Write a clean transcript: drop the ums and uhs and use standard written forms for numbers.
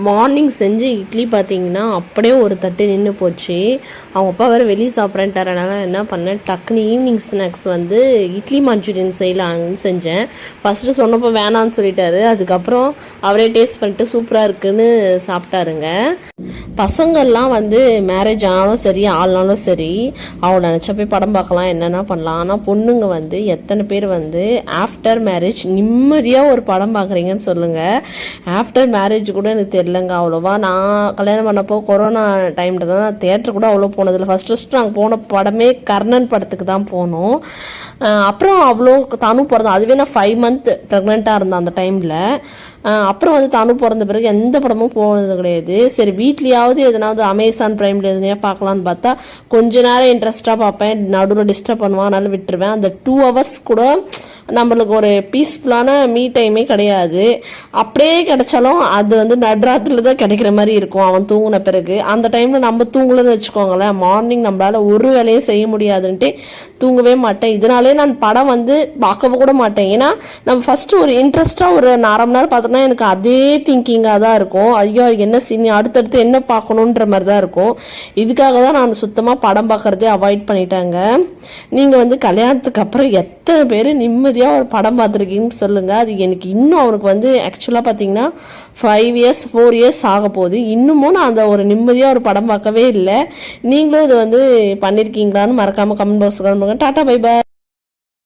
Morning செஞ்ச இட்லி பார்த்தீங்கன்னா அப்படியே ஒரு தட்டு நின்று போச்சு. அவங்க அப்பா வேறு வெளியே சாப்பிட்றேன்ட்டார். அதனால் என்ன பண்ணேன், டக்குன்னு ஈவினிங் ஸ்நாக்ஸ் வந்து இட்லி மஞ்சூரியன் செய்யலான்னு செஞ்சேன். ஃபஸ்ட்டு சொன்னப்போ வேணான்னு சொல்லிட்டாரு. அதுக்கப்புறம் அவரே டேஸ்ட் பண்ணிட்டு சூப்பராக இருக்குன்னு சாப்பிட்டாருங்க. பசங்கள்லாம் வந்து மேரேஜ் ஆனாலும் சரி ஆள்னாலும் சரி அவளை நினச்சா போய் படம் பார்க்கலாம், என்னென்னா பண்ணலாம். ஆனால் பொண்ணுங்க வந்து எத்தனை பேர் வந்து ஆஃப்டர் மேரேஜ் நிம்மதியாக ஒரு படம் பார்க்குறீங்கன்னு சொல்லுங்கள். ஆஃப்டர் மேரேஜ் கூட எனக்கு தெரிலங்க அவ்வளோவா. நான் கல்யாணம் பண்ணப்போ கொரோனா டைமில் தான் நான் தேட்டர் கூட அவ்வளோ போனதில்லை. ஃபஸ்ட்டு நாங்கள் போன படமே கர்ணன் படத்துக்கு தான் போனோம். அப்புறம் அவ்வளோ தனு பிறந்தேன். அதுவே நான் 5 மந்த் ப்ரெக்னெண்ட்டாக இருந்தேன் அந்த டைமில். அப்புறம் வந்து தனு பிறந்த பிறகு எந்த படமும் போனது கிடையாது. சரி வீட்லேயாவது எதனாவது அமேசான் ப்ரைமில் எதுனா பார்க்கலான்னு பார்த்தா கொஞ்ச நேரம் இன்ட்ரெஸ்ட்டாக பார்ப்பேன், நடுவில் டிஸ்டர்ப் பண்ணுவான், அதனால விட்டுருவேன். அந்த 2 hours கூட நம்மளுக்கு ஒரு பீஸ்ஃபுல்லான மீ டைமே கிடையாது. அப்படியே கிடைச்சாலும் அது வந்து நடுராத்திரில தான் கிடைக்கிற மாதிரி இருக்கும் அவன் தூங்கின பிறகு. அந்த டைமில் நம்ம தூங்கலன்னு வச்சுக்கோங்களேன், மார்னிங் நம்மளால் ஒரு வேலையும் செய்ய முடியாதுன்ட்டு தூங்கவே மாட்டேன். இதனாலே நான் படம் வந்து பார்க்க கூட மாட்டேன். ஏன்னா நம்ம ஃபஸ்ட்டு ஒரு இன்ட்ரெஸ்ட்டாக ஒரு 1/2 மணி நேரம் பார்த்தோன்னா எனக்கு அதே திங்கிங்காக தான் இருக்கும். ஐயோ என்ன சீன் அடுத்தடுத்து என்ன பார்க்கணுன்ற மாதிரி தான் இருக்கும். இதுக்காக தான் நான் சுத்தமாக படம் பார்க்குறதே அவாய்ட் பண்ணிட்டேங்க. நீங்கள் வந்து கல்யாணத்துக்கு அப்புறம் எத்தனை பேர் நிம்மதியாக ஒரு படம் பார்த்துருக்கீங்கன்னு சொல்லுங்கள். அது எனக்கு இன்னும் அவனுக்கு வந்து ஆக்சுவலாக பார்த்தீங்கன்னா 5 years 4 years ஆக போகுது. இன்னமும் நான் அந்த ஒரு நிம்மதியாக ஒரு படம் பார்க்கவே இல்லை. நீங்களும் இது வந்து பண்ணியிருக்கீங்களான்னு மறக்காமல் கமெண்ட் பாக்ஸ் பண்ணுங்க. Tata bye bye.